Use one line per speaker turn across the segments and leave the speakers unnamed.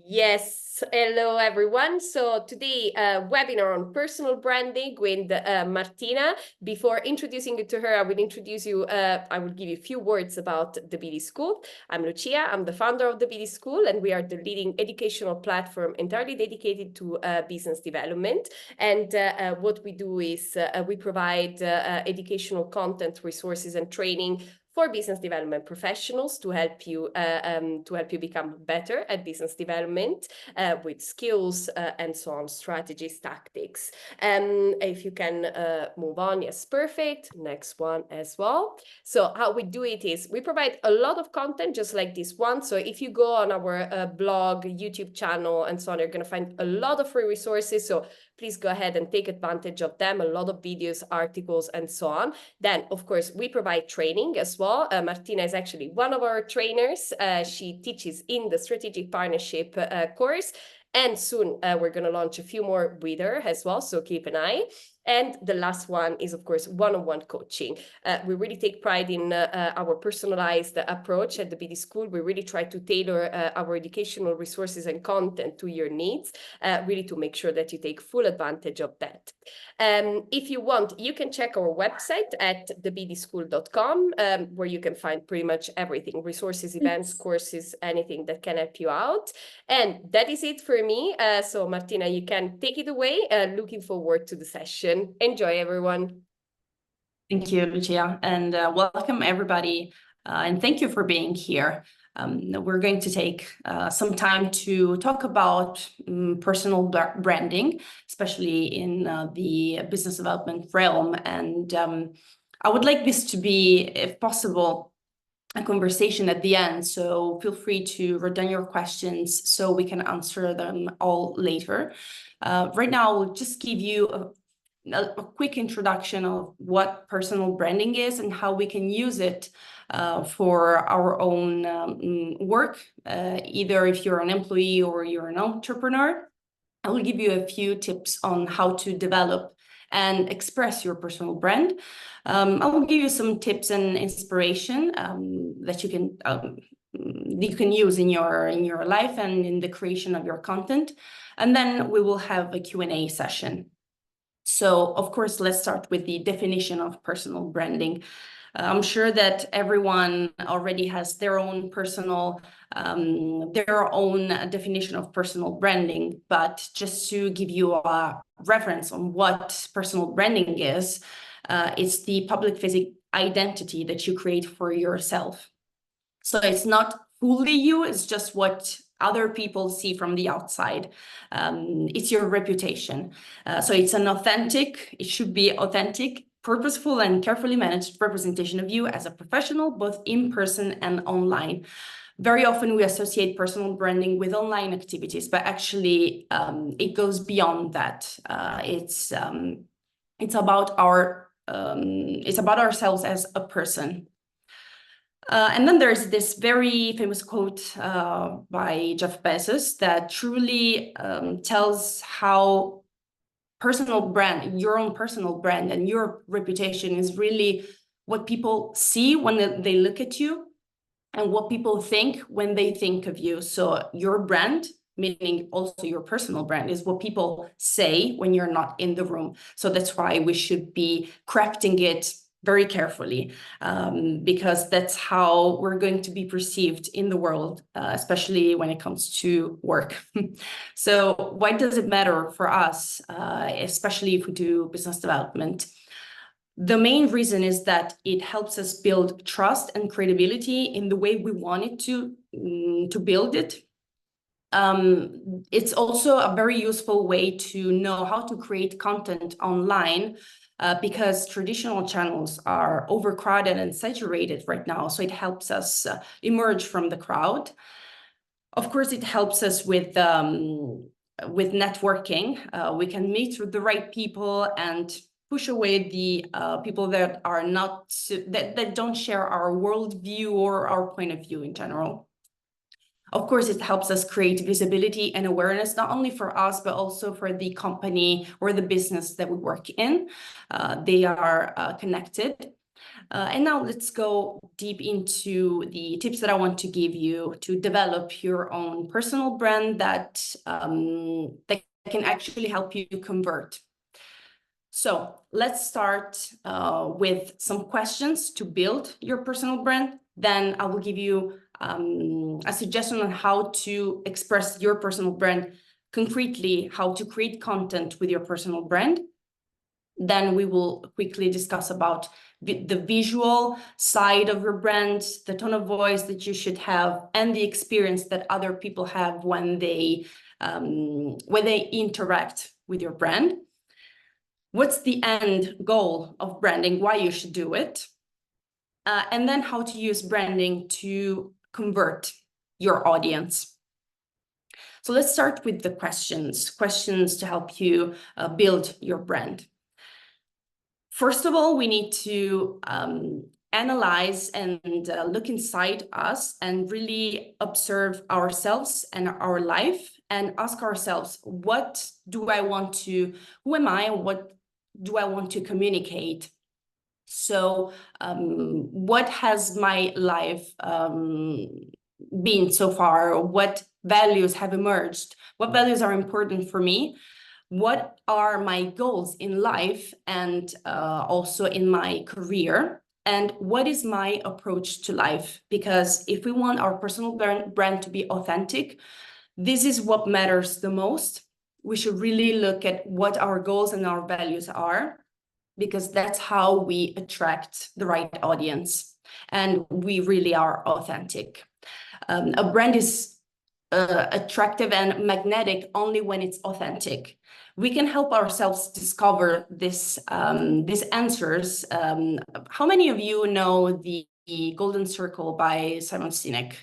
Yes, hello everyone. So today, webinar on personal branding with Martina. Before introducing you to her, I will introduce you. I will give you a few words about the BD School. I'm Lucia. I'm the founder of the BD School, and we are the leading educational platform entirely dedicated to business development. And what we do is we provide educational content, resources, and training for business development professionals to help you become better at business development with skills and so on, strategies, tactics. If you can move on, yes, perfect. Next one as well. So how we do it is we provide a lot of content just like this one. So if you go on our blog, YouTube channel, and so on, you're going to find a lot of free resources. So please go ahead and take advantage of them. A lot of videos, articles, and so on. Then, of course, we provide training as well. Martina is actually one of our trainers. She teaches in the Strategic Partnership course. And soon we're going to launch a few more with her as well. So keep an eye. And the last one is, of course, one-on-one coaching. We really take pride in our personalized approach at the BD School. We really try to tailor our educational resources and content to your needs, really to make sure that you take full advantage of that. If you want, you can check our website at thebdschool.com, where you can find pretty much everything, resources, events, courses, anything that can help you out. And that is it for me. So Martina, you can take it away. Looking forward to the session. Enjoy, everyone.
Thank you, Lucia, and welcome everybody, and thank you for being here. We're going to take some time to talk about personal branding, especially in the business development realm. And I would like this to be, if possible, a conversation at the end. So feel free to write down your questions so we can answer them all later. Right now, I'll just give you a quick introduction of what personal branding is and how we can use it for our own work, either if you're an employee or you're an entrepreneur. I will give you a few tips on how to develop and express your personal brand. I will give you some tips and inspiration that you can use in your life and in the creation of your content. And then we will have a Q&A session. So, of course, let's start with the definition of personal branding. I'm sure that everyone already has their own definition of personal branding, but just to give you a reference on what personal branding is, it's the public physical identity that you create for yourself. So it's not fully you, it's just what other people see from the outside. It's your reputation. So it should be authentic, purposeful, and carefully managed representation of you as a professional, both in person and online. Very often we associate personal branding with online activities, but actually it goes beyond that. It's about ourselves as a person. And then there's this very famous quote by Jeff Bezos that truly tells how your own personal brand and your reputation is really what people see when they look at you and what people think when they think of you. So your brand, meaning also your personal brand, is what people say when you're not in the room. So that's why we should be crafting it very carefully, because that's how we're going to be perceived in the world, especially when it comes to work. So why does it matter for us, especially if we do business development? The main reason is that it helps us build trust and credibility in the way we want it to build it. It's also a very useful way to know how to create content online, because traditional channels are overcrowded and saturated right now. So it helps us emerge from the crowd. Of course, it helps us with networking. We can meet with the right people and push away the people that are that don't share our worldview or our point of view in general. Of course, it helps us create visibility and awareness, not only for us, but also for the company or the business that we work in. They are connected. And now let's go deep into the tips that I want to give you to develop your own personal brand that can actually help you convert. So let's start with some questions to build your personal brand. Then I will give you a suggestion on how to express your personal brand concretely, how to create content with your personal brand. Then we will quickly discuss about the visual side of your brand, the tone of voice that you should have, and the experience that other people have when they interact with your brand. What's the end goal of branding, why you should do it, and then how to use branding to convert your audience. So let's start with the questions to help you build your brand. First of all, we need to analyze and look inside us and really observe ourselves and our life and ask ourselves, what do I want to, who am I, and what do I want to communicate? So what has my life been so far? What values have emerged? What values are important for me? What are my goals in life and also in my career? And what is my approach to life? Because if we want our personal brand to be authentic, this is what matters the most. We should really look at what our goals and our values are, because that's how we attract the right audience. And we really are authentic. A brand is attractive and magnetic only when it's authentic. We can help ourselves discover these answers. How many of you know the Golden Circle by Simon Sinek?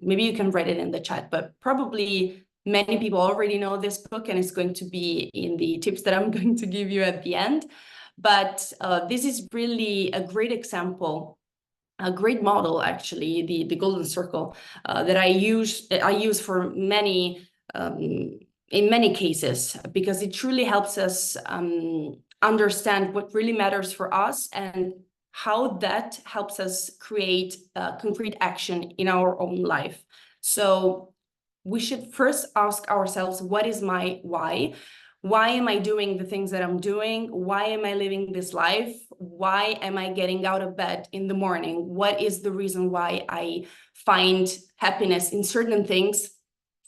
Maybe you can write it in the chat, but probably many people already know this book, and it's going to be in the tips that I'm going to give you at the end. But this is really a great example, a great model, actually, the Golden Circle that I use for many in many cases, because it truly helps us understand what really matters for us and how that helps us create concrete action in our own life. So we should first ask ourselves, what is my why? Why am I doing the things that I'm doing? Why am I living this life? Why am I getting out of bed in the morning? What is the reason why I find happiness in certain things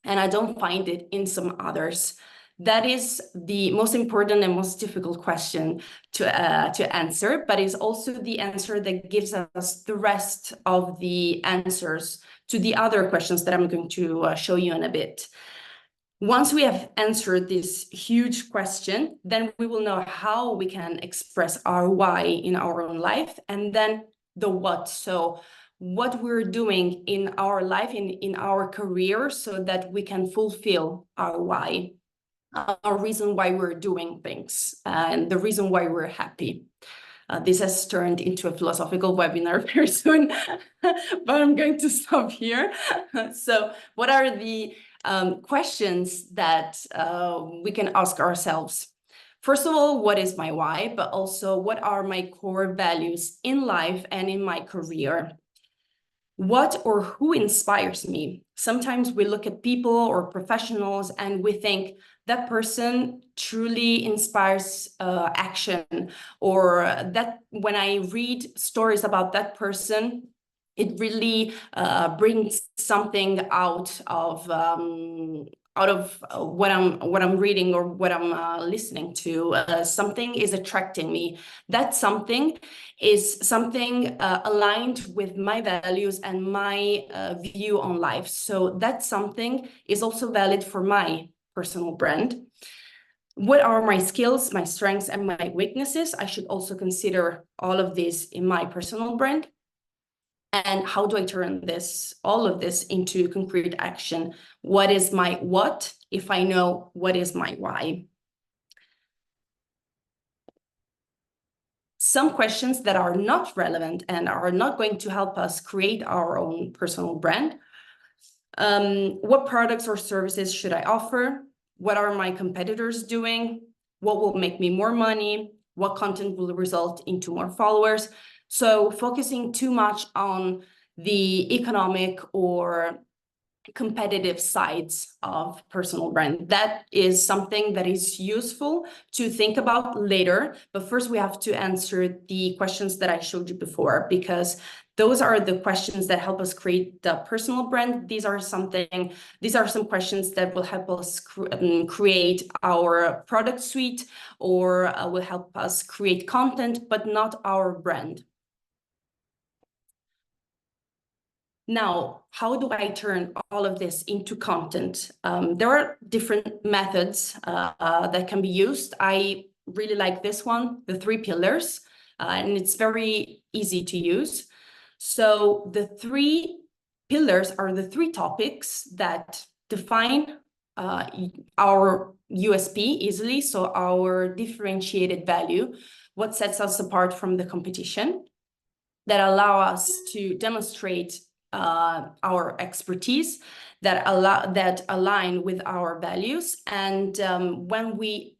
and I don't find it in some others? That is the most important and most difficult question to answer, but it's also the answer that gives us the rest of the answers to the other questions that I'm going to show you in a bit. Once we have answered this huge question, then we will know how we can express our why in our own life, and then the what. So what we're doing in our life, in our career, so that we can fulfill our why, our reason why we're doing things, and the reason why we're happy. This has turned into a philosophical webinar very soon, but I'm going to stop here. So what are the questions that we can ask ourselves? First of all, what is my why? But also, what are my core values in life and in my career? What or who inspires me? Sometimes we look at people or professionals and we think that person truly inspires action, or that when I read stories about that person, it really brings something out of what I'm reading or what I'm listening to. Something is attracting me. That something is something aligned with my values and my view on life. So that something is also valid for my personal brand. What are my skills, my strengths, and my weaknesses? I should also consider all of this in my personal brand. And how do I turn all of this into concrete action? What is my what if I know what is my why? Some questions that are not relevant and are not going to help us create our own personal brand. What products or services should I offer? What are my competitors doing? What will make me more money? what content will result into more followers. So focusing too much on the economic or competitive sides of personal brand. That is something that is useful to think about later. But first we have to answer the questions that I showed you before, because those are the questions that help us create the personal brand. These are some questions that will help us create our product suite, or will help us create content, but not our brand. Now, how do I turn all of this into content? There are different methods that can be used. I really like this one, the 3 pillars, and it's very easy to use. So the 3 pillars are the 3 topics that define our USP easily, so our differentiated value, what sets us apart from the competition, that allow us to demonstrate our expertise, that align with our values. And when we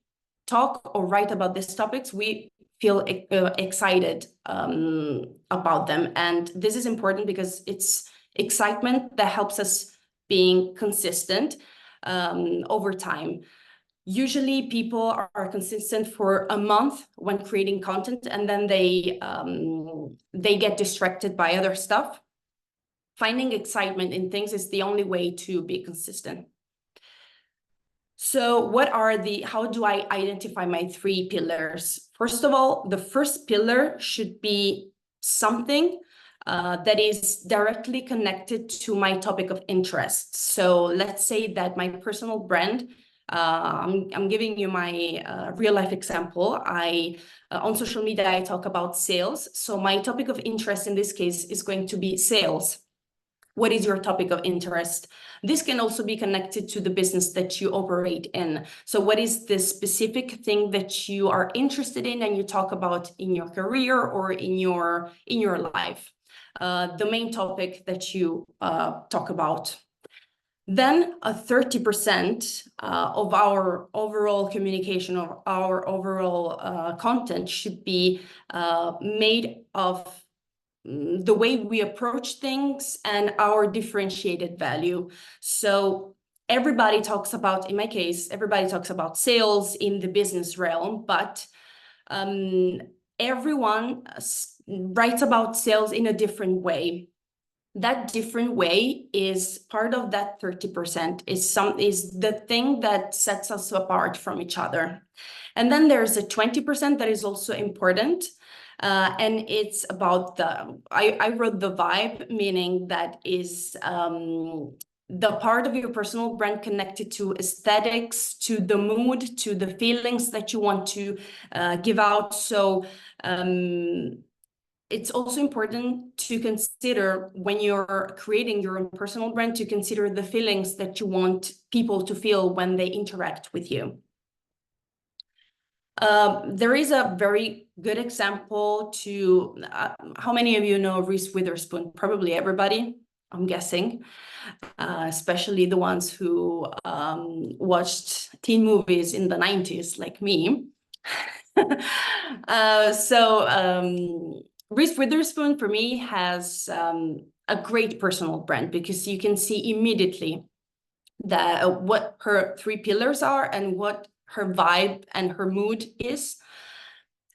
talk or write about these topics, we feel excited about them. And this is important because it's excitement that helps us being consistent over time. Usually people are consistent for a month when creating content, and then they get distracted by other stuff. Finding excitement in things is the only way to be consistent. So how do I identify my 3 pillars? First of all, the first pillar should be something that is directly connected to my topic of interest. So let's say that my personal brand, I'm giving you my real life example. On social media, I talk about sales. So my topic of interest in this case is going to be sales. What is your topic of interest? This can also be connected to the business that you operate in. So what is the specific thing that you are interested in and you talk about in your career or in your life? The main topic that you talk about. Then 30% of our overall communication, or our overall content, should be made of the way we approach things and our differentiated value. So everybody talks about, in my case, everybody talks about sales in the business realm, but everyone writes about sales in a different way. That different way is part of that 30%, is the thing that sets us apart from each other. And then there's a 20% that is also important. And it's about I wrote the vibe, meaning that is the part of your personal brand connected to aesthetics, to the mood, to the feelings that you want to give out. So it's also important to consider, when you're creating your own personal brand, to consider the feelings that you want people to feel when they interact with you. There is a very good example to, how many of you know Reese Witherspoon? Probably everybody, I'm guessing, especially the ones who watched teen movies in the 90s, like me. Reese Witherspoon, for me, has a great personal brand, because you can see immediately that what her 3 pillars are and what her vibe and her mood is.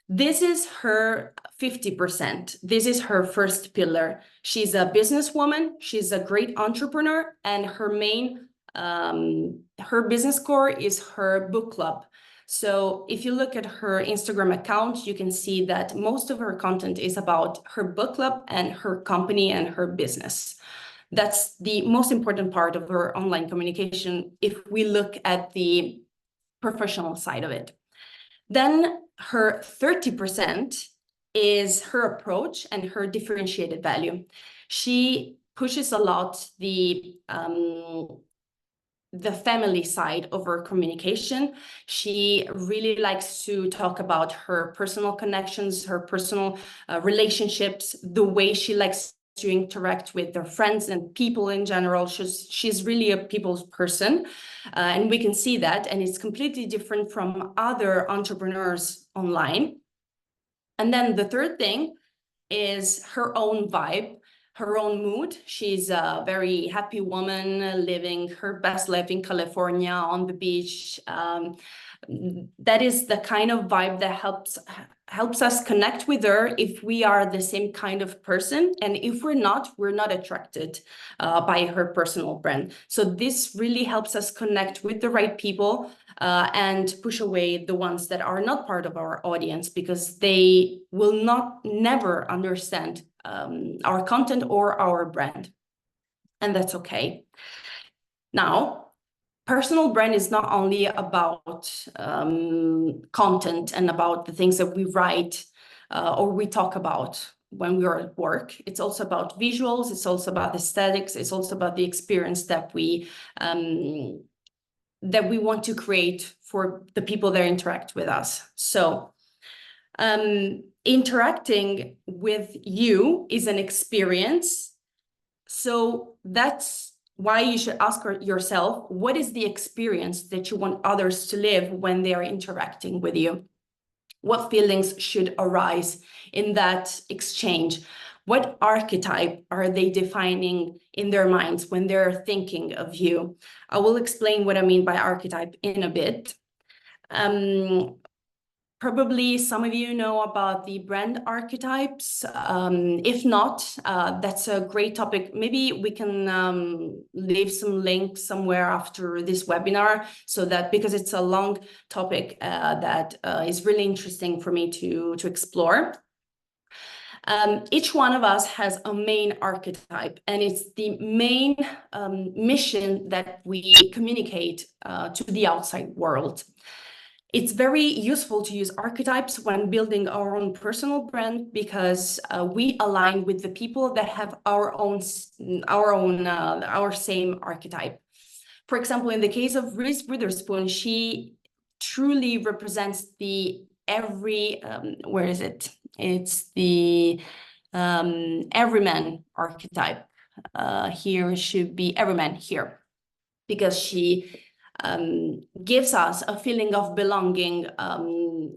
This is her 50%. This is her first pillar. She's a businesswoman. She's a great entrepreneur, and her main, her business core is her book club. So if you look at her Instagram account, you can see that most of her content is about her book club and her company and her business. That's the most important part of her online communication if we look at the professional side of it. Then her 30% is her approach and her differentiated value. She pushes a lot the family side of her communication. She really likes to talk about her personal connections, her personal relationships, the way she likes to interact with their friends and people in general. She's really a people's person, and we can see that, and it's completely different from other entrepreneurs online. And then the third thing is her own vibe, her own mood. She's a very happy woman living her best life in California on the beach. That is the kind of vibe that helps us connect with her if we are the same kind of person. And if we're not attracted by her personal brand. So this really helps us connect with the right people and push away the ones that are not part of our audience, because they will never understand our content or our brand. And that's okay. Now, personal brand is not only about content and about the things that we write or we talk about when we are at work. It's also about visuals. It's also about aesthetics. It's also about the experience that we want to create for the people that interact with us. So interacting with you is an experience. So that's why you should ask yourself, what is the experience that you want others to live when they are interacting with you? What feelings should arise in that exchange? What archetype are they defining in their minds when they're thinking of you? I will explain what I mean by archetype in a bit. Probably some of you know about the brand archetypes. If not, that's a great topic. Maybe we can leave some links somewhere after this webinar, so that, because it's a long topic that is really interesting for me to explore. Each one of us has a main archetype, and it's the main mission that we communicate to the outside world. It's very useful to use archetypes when building our own personal brand, because we align with the people that have our same archetype. For example, in the case of Reese Witherspoon, she truly represents the It's the everyman archetype. Here should be everyman here, because she gives us a feeling of belonging.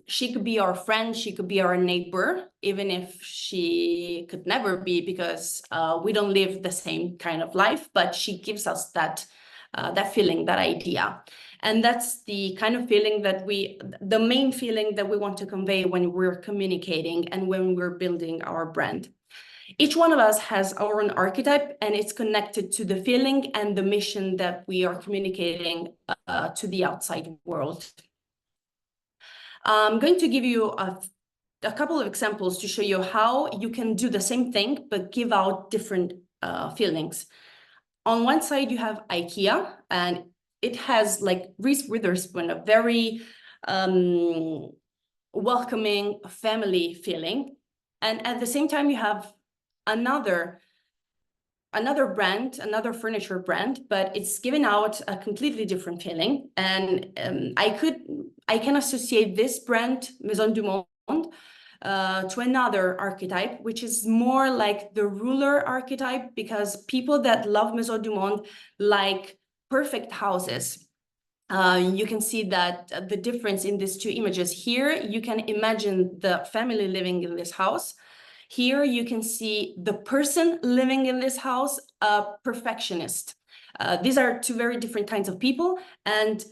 She could be our friend, she could be our neighbor, even if she could never be, because we don't live the same kind of life, but she gives us that feeling, that idea. And that's the kind of feeling that the main feeling that we want to convey when we're communicating and when we're building our brand. Each one of us has our own archetype, and it's connected to the feeling and the mission that we are communicating to the outside world. I'm going to give you a couple of examples to show you how you can do the same thing, but give out different feelings. On one side, you have IKEA, and it has, like Reese Witherspoon, a very welcoming family feeling. And at the same time, you have another brand, another furniture brand, but it's given out a completely different feeling. And I can associate this brand, Maison du Monde, to another archetype, which is more like the ruler archetype, because people that love Maison du Monde like perfect houses. You can see that the difference in these two images. Here, you can imagine the family living in this house. Here, you can see the person living in this house, a perfectionist. These are two very different kinds of people, and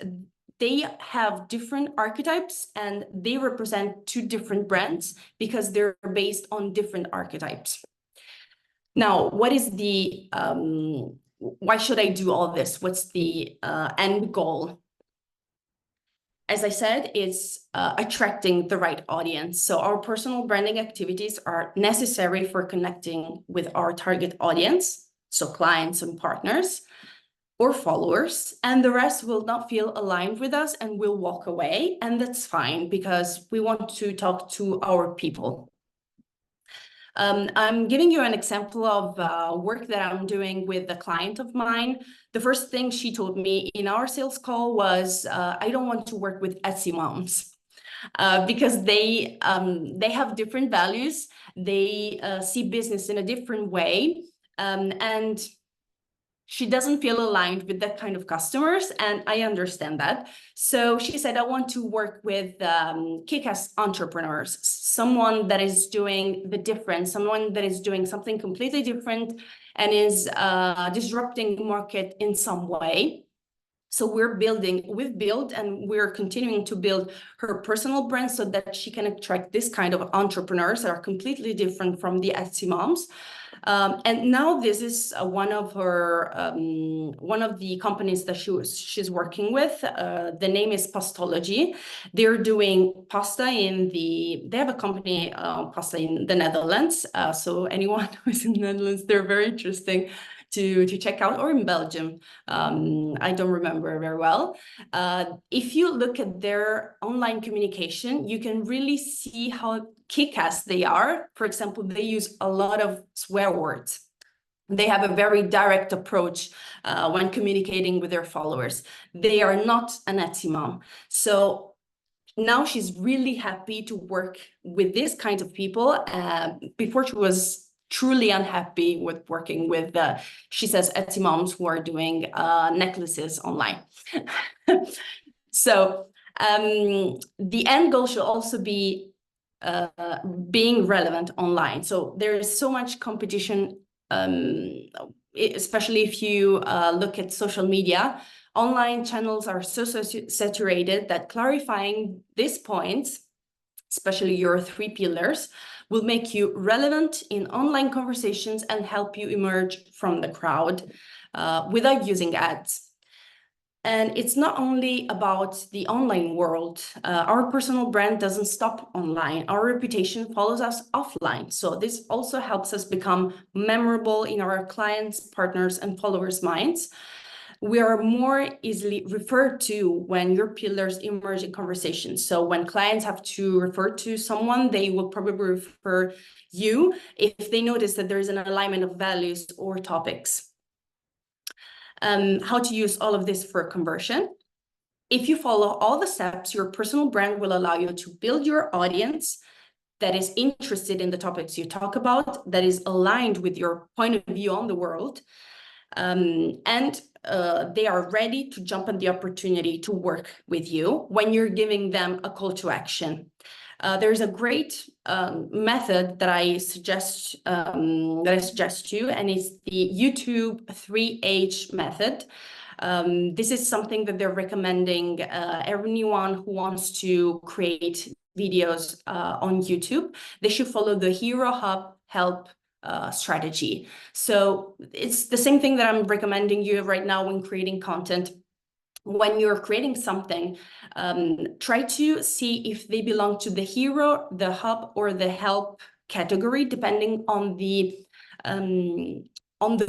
they have different archetypes, and they represent two different brands because they're based on different archetypes. Now, what is why should I do all this? What's the end goal? As I said, it's attracting the right audience. So our personal branding activities are necessary for connecting with our target audience, so clients and partners or followers, and the rest will not feel aligned with us and will walk away. And that's fine, because we want to talk to our people. I'm giving you an example of work that I'm doing with a client of mine. The first thing she told me in our sales call was, I don't want to work with Etsy moms because they have different values. They see business in a different way. And she doesn't feel aligned with that kind of customers, and I understand that. So she said, I want to work with kick-ass entrepreneurs, someone that is doing the difference, someone that is doing something completely different and is disrupting the market in some way. So we've built, and we're continuing to build her personal brand so that she can attract this kind of entrepreneurs that are completely different from the Etsy moms. And now this is one of the companies that she's working with. The name is Pastology. They're doing pasta they have a company, pasta in the Netherlands. So anyone who's in the Netherlands, they're very interesting to check out, or in Belgium. I don't remember very well. If you look at their online communication, you can really see how kick-ass they are. For example, they use a lot of swear words. They have a very direct approach when communicating with their followers. They are not an Etsy mom. So now she's really happy to work with this kind of people. Before, she was truly unhappy with working with, she says, Etsy moms who are doing necklaces online. So the end goal should also be being relevant online. So there is so much competition, especially if you look at social media. Online channels are so saturated that clarifying these points, especially your 3 pillars, will make you relevant in online conversations and help you emerge from the crowd without using ads. And it's not only about the online world. Our personal brand doesn't stop online. Our reputation follows us offline. So this also helps us become memorable in our clients, partners, and followers' minds. We are more easily referred to when your pillars emerge in conversations. So when clients have to refer to someone, they will probably refer you if they notice that there is an alignment of values or topics. How to use all of this for conversion. If you follow all the steps, your personal brand will allow you to build your audience that is interested in the topics you talk about, that is aligned with your point of view on the world. And they are ready to jump on the opportunity to work with you when you're giving them a call to action. There's a great method that I suggest to you, and it's the YouTube 3H method. This is something that they're recommending everyone who wants to create videos on YouTube. They should follow the Hero, Hub, Help strategy. So it's the same thing that I'm recommending you right now when creating content. When you're creating something, try to see if they belong to the Hero, the Hub, or the Help category, depending on the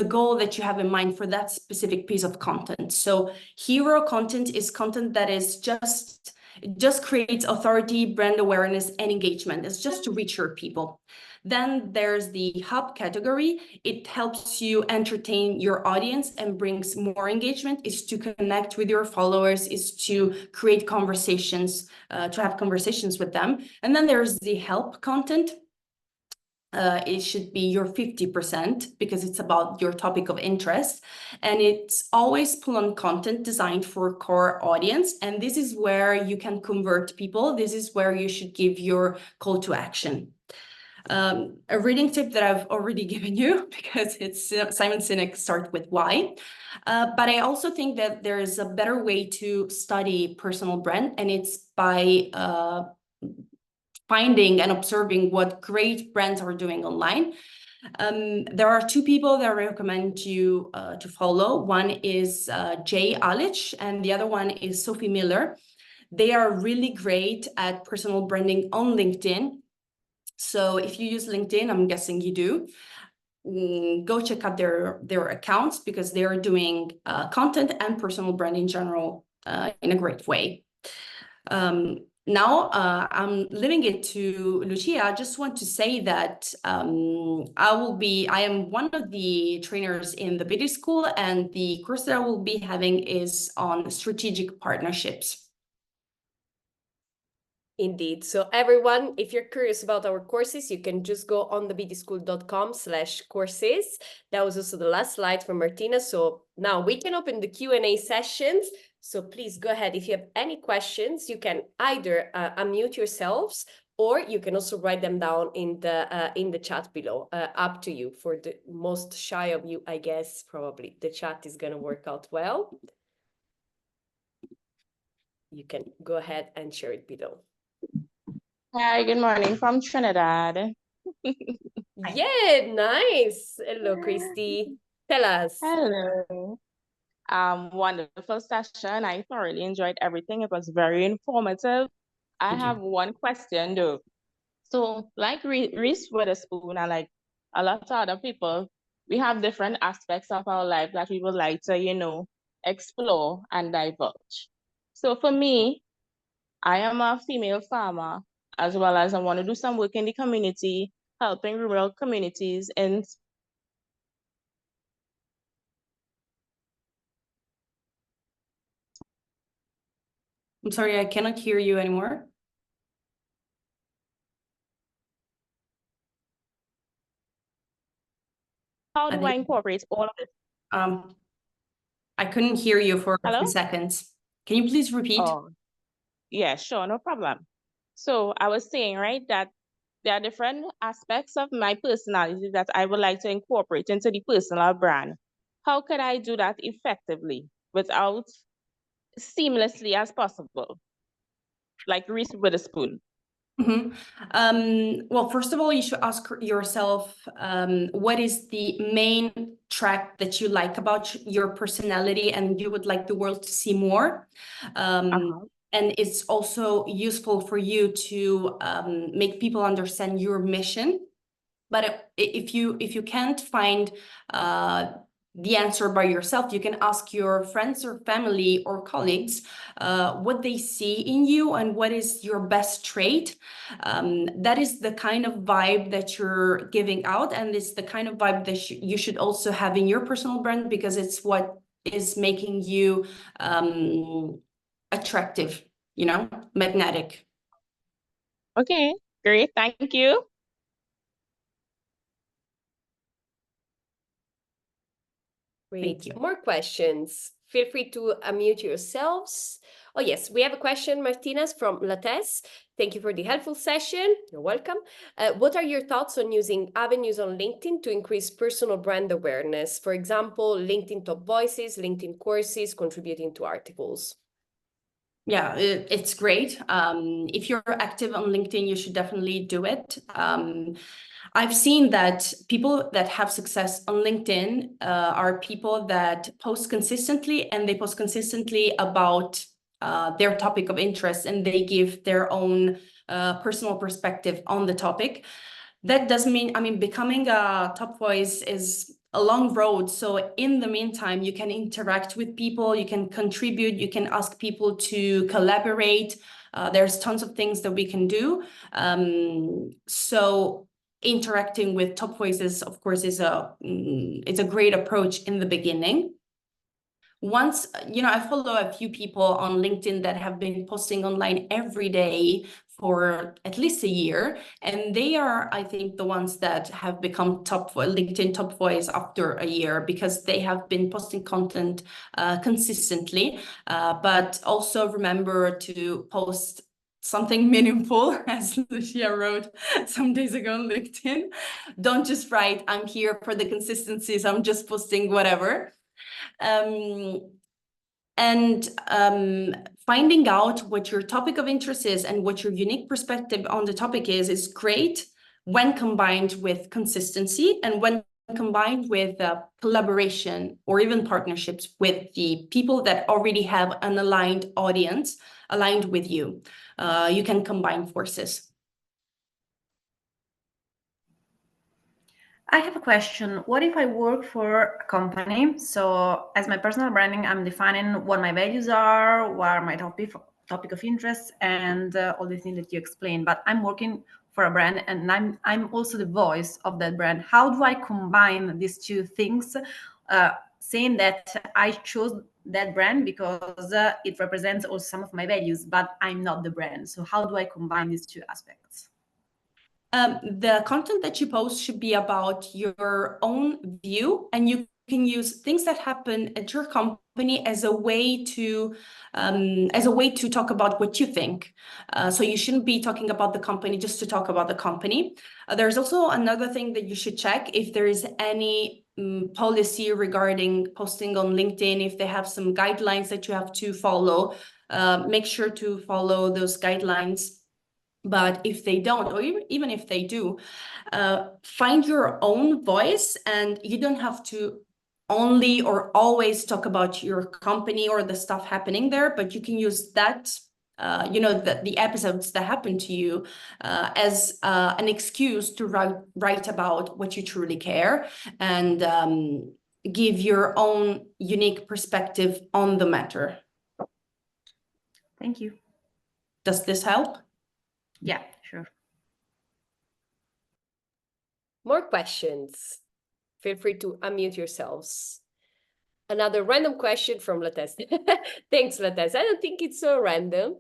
goal that you have in mind for that specific piece of content. So hero content is content that is just creates authority, brand awareness, and engagement. It's just to reach your people. Then there's the hub category. It helps you entertain your audience and brings more engagement, is to connect with your followers, is to create conversations, to have conversations with them. And then there's the help content. It should be your 50% because it's about your topic of interest, and it's always pull-on content designed for core audience. And this is where you can convert people. This is where you should give your call to action. A reading tip that I've already given you, because it's Simon Sinek, Start With Why. But I also think that there is a better way to study personal brand, and it's by finding and observing what great brands are doing online. There are 2 people that I recommend you to follow. One is Jay Alich, and the other one is Sophie Miller. They are really great at personal branding on LinkedIn. So if you use LinkedIn, I'm guessing you do, go check out their accounts, because they are doing content and personal brand in general in a great way. Now I'm leaving it to Lucia. I just want to say that I am one of the trainers in the BD School, and the course that I will be having is on strategic partnerships.
Indeed. So everyone, if you're curious about our courses, you can just go on thebdischool.com/courses. That was also the last slide from Martina. So now we can open the Q&A sessions. So please go ahead. If you have any questions, you can either unmute yourselves, or you can also write them down in the chat below. Up to you. For the most shy of you, I guess probably the chat is going to work out well. You can go ahead and share it below.
Hi, good morning from Trinidad.
Yeah, nice. Hello, Christy. Tell us.
Hello. Wonderful session. I thoroughly enjoyed everything. It was very informative. I have one question though. So, like Reese Witherspoon and like a lot of other people, we have different aspects of our life that we would like to, explore and divulge. So for me, I am a female farmer, as well as I want to do some work in the community, helping rural communities. And
I'm sorry, I cannot hear you anymore.
how do I incorporate all of this?
I couldn't hear you for a
Hello?
few seconds. Can you please repeat?
Oh, yeah, sure, no problem. So I was saying, right, that there are different aspects of my personality that I would like to incorporate into the personal brand. How could I do that effectively without seamlessly as possible? Like Reese Witherspoon.
Well, first of all, you should ask yourself, what is the main track that you like about your personality and you would like the world to see more? And it's also useful for you to make people understand your mission. But if you can't find the answer by yourself, you can ask your friends or family or colleagues what they see in you and what is your best trait. That is the kind of vibe that you're giving out, and it's the kind of vibe that you should also have in your personal brand, because it's what is making you attractive, magnetic.
Okay, great, thank you.
Great.
Thank you.
More questions. Feel free to unmute yourselves. Oh, yes, we have a question, Martinez, from Lattes. Thank you for the helpful session. You're welcome. What are your thoughts on using avenues on LinkedIn to increase personal brand awareness? For example, LinkedIn Top Voices, LinkedIn courses, contributing to articles.
Yeah, it's great. If you're active on LinkedIn, you should definitely do it. I've seen that people that have success on LinkedIn are people that post consistently, and they post consistently about their topic of interest, and they give their own personal perspective on the topic. That doesn't mean, becoming a top voice is a long road. So in the meantime, you can interact with people, you can contribute, you can ask people to collaborate. There's tons of things that we can do. So interacting with top voices, of course, it's a great approach in the beginning. Once, I follow a few people on LinkedIn that have been posting online every day for at least a year, and they are, I think, the ones that have become LinkedIn top voice after a year, because they have been posting content consistently. But also remember to post something meaningful, as Lucia wrote some days ago on LinkedIn. Don't just write, I'm here for the consistencies, I'm just posting whatever. Finding out what your topic of interest is and what your unique perspective on the topic is great when combined with consistency, and when combined with collaboration or even partnerships with the people that already have an aligned audience, aligned with you. You can combine forces.
I have a question. What if I work for a company? So as my personal branding, I'm defining what my values are, what are my topic of interest, and all the things that you explained. But I'm working for a brand, and I'm also the voice of that brand. How do I combine these two things saying that I chose that brand because it represents also some of my values, but I'm not the brand. So how do I combine these two aspects?
The content that you post should be about your own view, and you can use things that happen at your company as a way to talk about what you think. So you shouldn't be talking about the company just to talk about the company. There's also another thing that you should check if there is any policy regarding posting on LinkedIn. If they have some guidelines that you have to follow, make sure to follow those guidelines. But if they don't, or even if they do, find your own voice, and you don't have to only or always talk about your company or the stuff happening there, but you can use that, the episodes that happen to you as an excuse to write about what you truly care, and give your own unique perspective on the matter.
Thank you.
Does this help?
Yeah, sure.
More questions? Feel free to unmute yourselves. Another random question from Lattes. Thanks, Lattes. I don't think it's so random.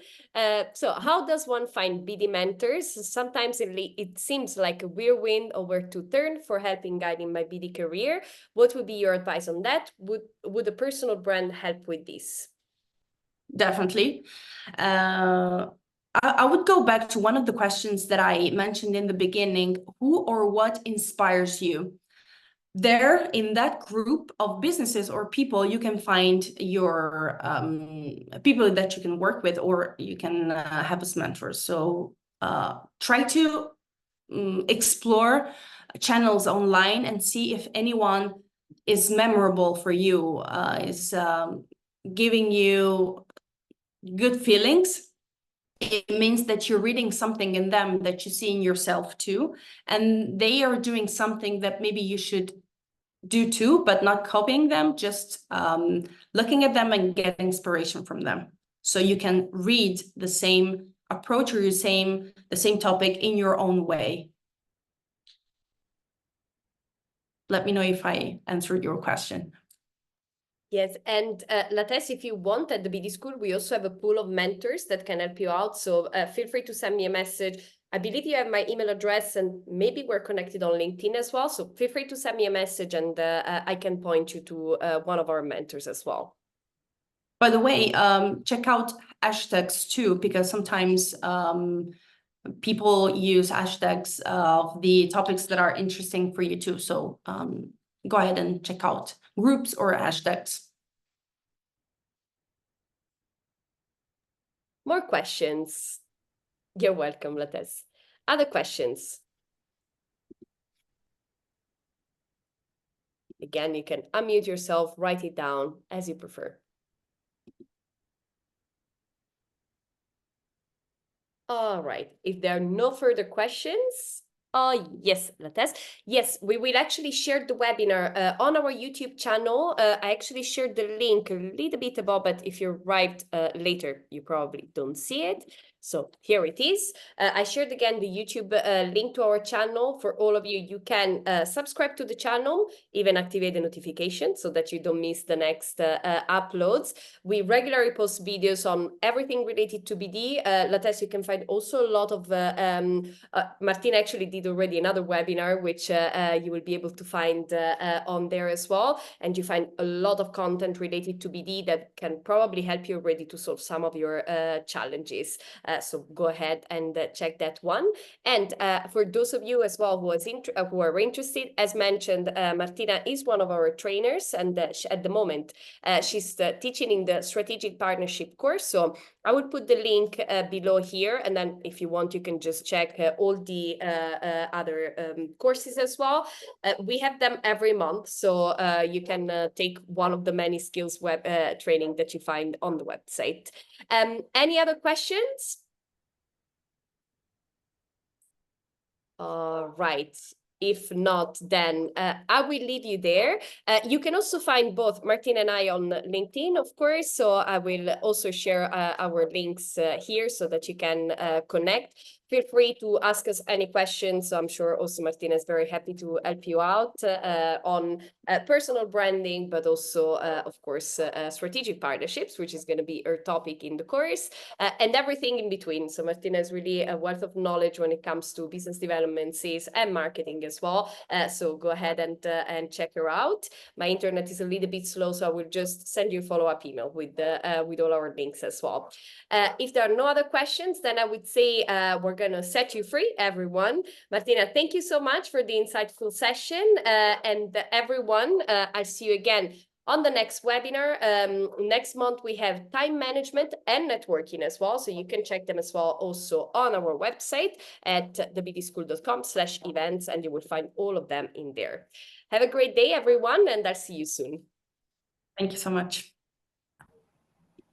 So how does one find BD mentors? Sometimes it seems like a whirlwind or where to turn for helping guiding my BD career. What would be your advice on that? Would a personal brand help with this?
Definitely. I would go back to one of the questions that I mentioned in the beginning. Who or what inspires you? There, in that group of businesses or people, you can find your people that you can work with, or you can have as mentors. So try to explore channels online and see if anyone is memorable for you, is giving you good feelings. It means that you're reading something in them that you see in yourself too, and they are doing something that maybe you should do too, but not copying them, just looking at them and get inspiration from them. So you can read the same approach or the same topic in your own way. Let me know if I answered your question.
Yes, and Lattes, if you want, at the BD School, we also have a pool of mentors that can help you out. So feel free to send me a message. I believe you have my email address, and maybe we're connected on LinkedIn as well. So feel free to send me a message, and I can point you to one of our mentors as well.
By the way, check out hashtags too, because sometimes people use hashtags of the topics that are interesting for you too. So go ahead and check out groups or hashtags.
More questions? You're welcome, Lattes. Other questions? Again, you can unmute yourself, write it down as you prefer. All right, if there are no further questions, yes, Lattes. Yes, we will actually share the webinar on our YouTube channel. I actually shared the link a little bit above, but if you arrived later, you probably don't see it. So here it is. I shared again the YouTube link to our channel. For all of you, you can subscribe to the channel, even activate the notification so that you don't miss the next uploads. We regularly post videos on everything related to BD. Lattes, you can find also a lot of, Martina actually did already another webinar, which you will be able to find on there as well. And you find a lot of content related to BD that can probably help you already to solve some of your challenges. So go ahead and check that one. And for those of you as well who are interested, as mentioned, Martina is one of our trainers, and at the moment she's teaching in the strategic partnership course. So I will put the link below here, and then if you want, you can just check all the other courses as well. We have them every month, so you can take one of the many skills web training that you find on the website. Any other questions? All right. If not, then I will leave you there. You can also find both Martina and I on LinkedIn, of course. So I will also share our links here so that you can connect. feel free to ask us any questions. I'm sure also Martina is very happy to help you out on personal branding, but also, of course, strategic partnerships, which is going to be her topic in the course, and everything in between. So Martina is really a wealth of knowledge when it comes to business development, sales, and marketing as well. So go ahead and check her out. My internet is a little bit slow, so I will just send you a follow-up email with all our links as well. If there are no other questions, then I would say we're going to set you free, everyone. Martina, thank you so much for the insightful session. And everyone, I'll see you again on the next webinar. Next month, we have time management and networking as well. So you can check them as well also on our website at thebdschool.com/events, and you will find all of them in there. Have a great day, everyone, and I'll see you soon.
Thank you so much.